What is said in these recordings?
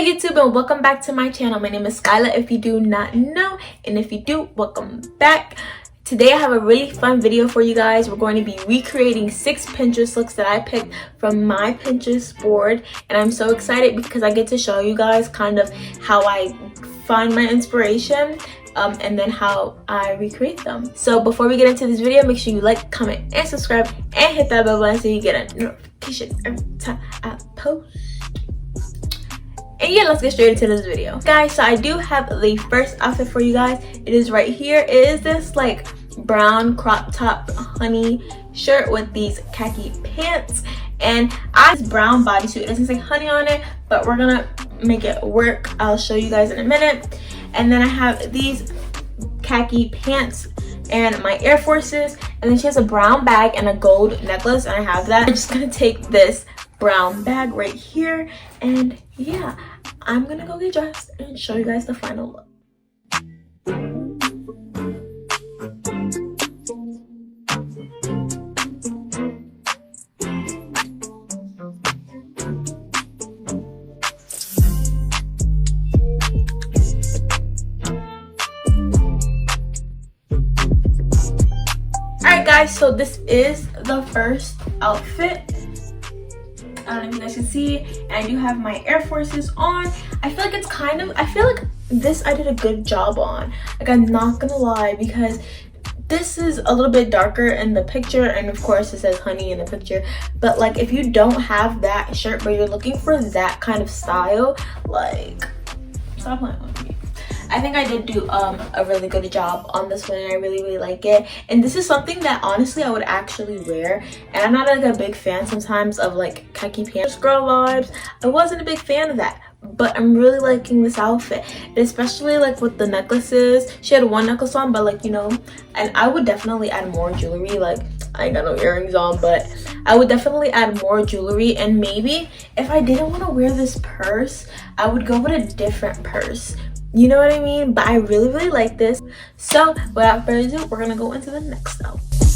Hey YouTube, and welcome back to my channel. My name is Skyla if you do not know, and if you do, welcome back. Today I have a really fun video for you guys. We're going to be recreating 6 Pinterest looks that I picked from my Pinterest board, and I'm so excited because I get to show you guys kind of how I find my inspiration and then how I recreate them. So before we get into this video, make sure you like, comment, and subscribe, and hit that bell button so you get a notification every time I post. And yeah, let's get straight into this video. Guys, so I do have the first outfit for you guys. It is right here. It is this like brown crop top honey shirt with these khaki pants. And I have this brown bodysuit. It doesn't say honey on it, but we're gonna make it work. I'll show you guys in a minute. And then I have these khaki pants and my Air Forces. And then she has a brown bag and a gold necklace, and I have that. I'm just gonna take this brown bag right here, and yeah, I'm gonna go get dressed and show you guys the final look. Alright guys, so this is the first outfit. I don't know if you guys can see, and I do have my Air Forces on. I feel like it's I feel like this I did a good job on. Like, I'm not gonna lie, because this is a little bit darker in the picture, and of course it says honey in the picture. But like, if you don't have that shirt but you're looking for that kind of style, like, stop playing with me. I think I did do a really good job on this one, and I really like it. And this is something that honestly I would actually wear. And I'm not like a big fan sometimes of like khaki pants girl vibes. I wasn't a big fan of that, but I'm really liking this outfit, and especially like with the necklaces. She had one necklace on, but like, you know, and I would definitely add more jewelry. Like, I ain't got no earrings on, but I would definitely add more jewelry. And maybe if I didn't want to wear this purse, I would go with a different purse. You know what I mean? But I really like this. So without further ado, we're gonna go into the next outfit.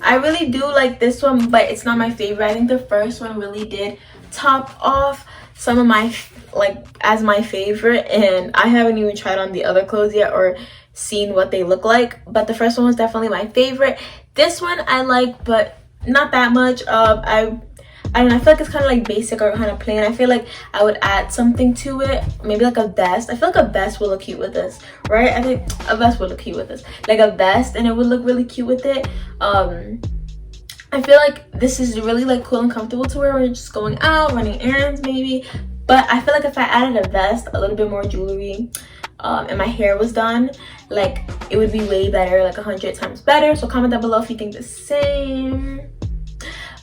I really do like this one, but it's not my favorite. I think the first one really did top off some of my as my favorite, and I haven't even tried on the other clothes yet or seen what they look like, but the first one was definitely my favorite. This one I like, but not that much. I don't know, I feel like it's kind of like basic or kind of plain. I feel like I would add something to it, maybe like a vest. I feel like a vest would look cute with this, right? I think a vest would look cute with this, like a vest, and it would look really cute with it. I feel like this is really like cool and comfortable to wear when you're just going out, running errands maybe. But I feel like if I added a vest, a little bit more jewelry, and my hair was done, like, it would be way better, like 100 times better. So comment down below if you think the same.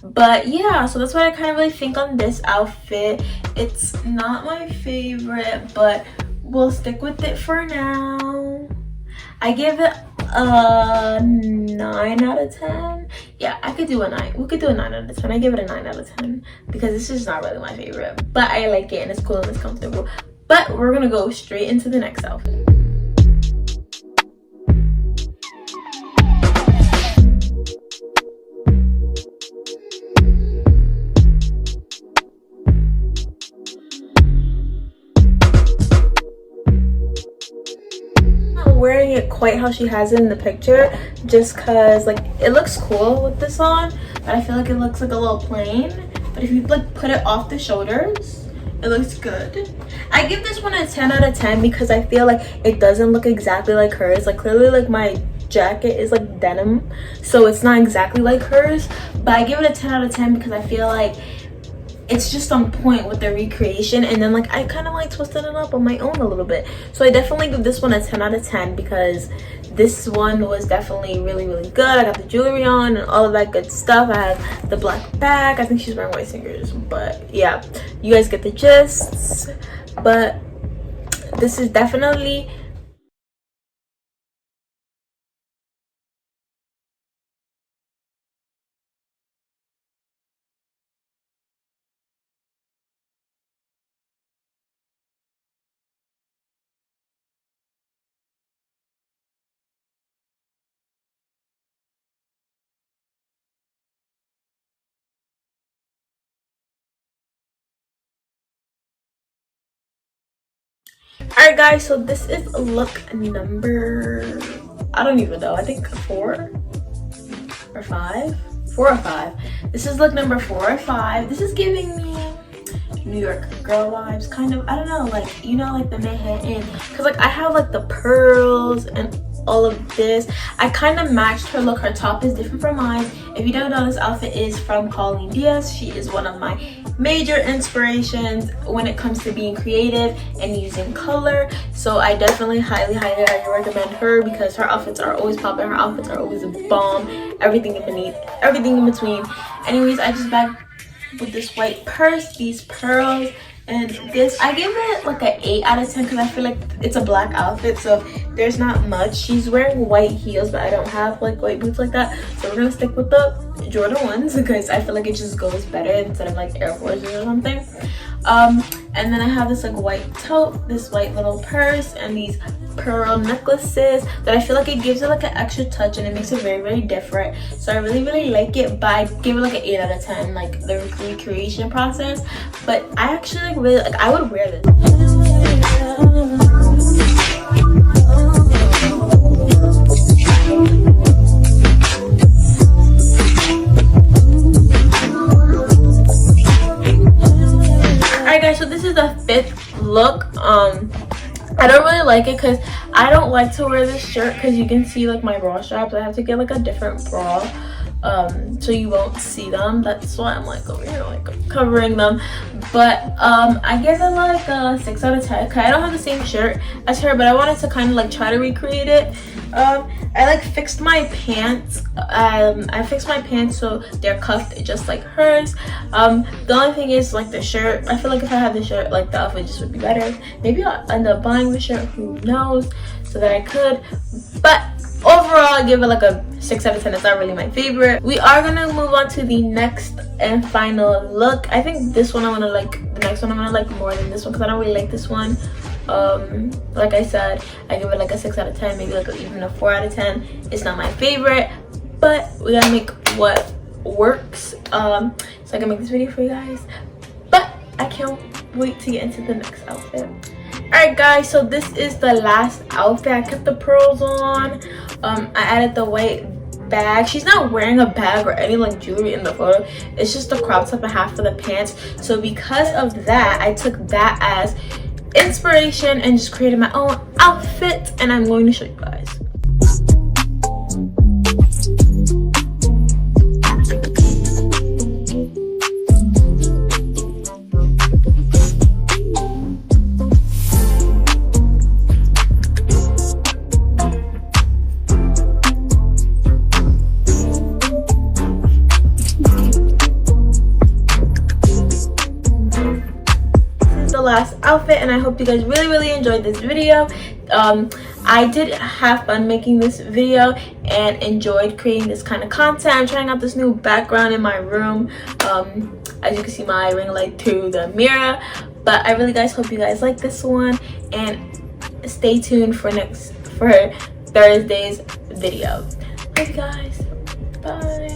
But yeah, so that's what I kind of really think on this outfit. It's not my favorite, but we'll stick with it for now. I give it a 9 out of 10. Yeah, I could do a 9. We could do a 9 out of 10. I give it a 9 out of 10 because this is not really my favorite, but I like it and it's cool and it's comfortable. But we're gonna go straight into the next outfit. Wearing it quite how she has it in the picture, just because like it looks cool with this on, but I feel like it looks like a little plain. But if you like put it off the shoulders, it looks good. I give this one a 10 out of 10 because I feel like it doesn't look exactly like hers. Like, clearly like my jacket is like denim, so it's not exactly like hers, but I give it a 10 out of 10 because I feel like it's just on point with the recreation. And then like I kind of like twisted it up on my own a little bit, so I definitely give this one a 10 out of 10 because this one was definitely really good. I got the jewelry on and all of that good stuff. I have the black bag. I think she's wearing white sneakers, but yeah, you guys get the gist. But this is definitely Alright guys, so this is look number, I don't even know, I think 4 or 5. 4 or 5. This is look number 4 or 5. This is giving me New York girl vibes, kind of. I don't know, like, you know, like the Manhattan, because like I have like the pearls and all of this. I kind of matched her look. Her top is different from mine. If you don't know, this outfit is from Colleen Diaz. She is one of my major inspirations when it comes to being creative and using color, so I definitely highly recommend her because her outfits are always popping. Her outfits are always a bomb. Everything in between. Anyways, I just bagged with this white purse, these pearls, and this. I give it like an 8 out of 10 because I feel like it's a black outfit, so there's not much. She's wearing white heels, but I don't have like white boots like that, so we're gonna stick with the Jordan ones because I feel like it just goes better instead of like Air Forces or something. And then I have this like white tote, this white little purse, and these pearl necklaces that I feel like it gives it like an extra touch and it makes it very different. So I really like it, but I give it like an 8 out of 10, like the recreation process. But I actually like really like, I would wear this. Alright guys, so this is the 5th look. I don't really like it because I don't like to wear this shirt because you can see like my bra straps. I have to get like a different bra so you won't see them. That's why I'm like over here like covering them. But I give it like a 6 out of 10. I don't have the same shirt as her, but I wanted to kind of like try to recreate it. I like fixed my pants. I fixed my pants so they're cuffed just like hers. The only thing is like the shirt. I feel like if I had the shirt, like the outfit just would be better. Maybe I'll end up buying the shirt, who knows, so that I could. But overall, I give it like a 6 out of 10. It's not really my favorite. We are gonna move on to the next and final look. I think this one I'm gonna like, the next one I'm gonna like more than this one because I don't really like this one. Like I said, I give it like a 6 out of 10, maybe like even a 4 out of 10. It's not my favorite, but we gotta make what works, so I can make this video for you guys. But I can't wait to get into the next outfit. Alright guys, so this is the last outfit. I kept the pearls on. I added the white bag. She's not wearing a bag or any like jewelry in the photo. It's just the crop top and half of the pants. So because of that, I took that as inspiration and just created my own outfit, and I'm going to show you guys. Last outfit, and I hope you guys really enjoyed this video. I did have fun making this video and enjoyed creating this kind of content. I'm trying out this new background in my room. As you can see, my ring light through the mirror. But I really guys hope you guys like this one, and stay tuned for Thursday's video. Love you guys. Bye.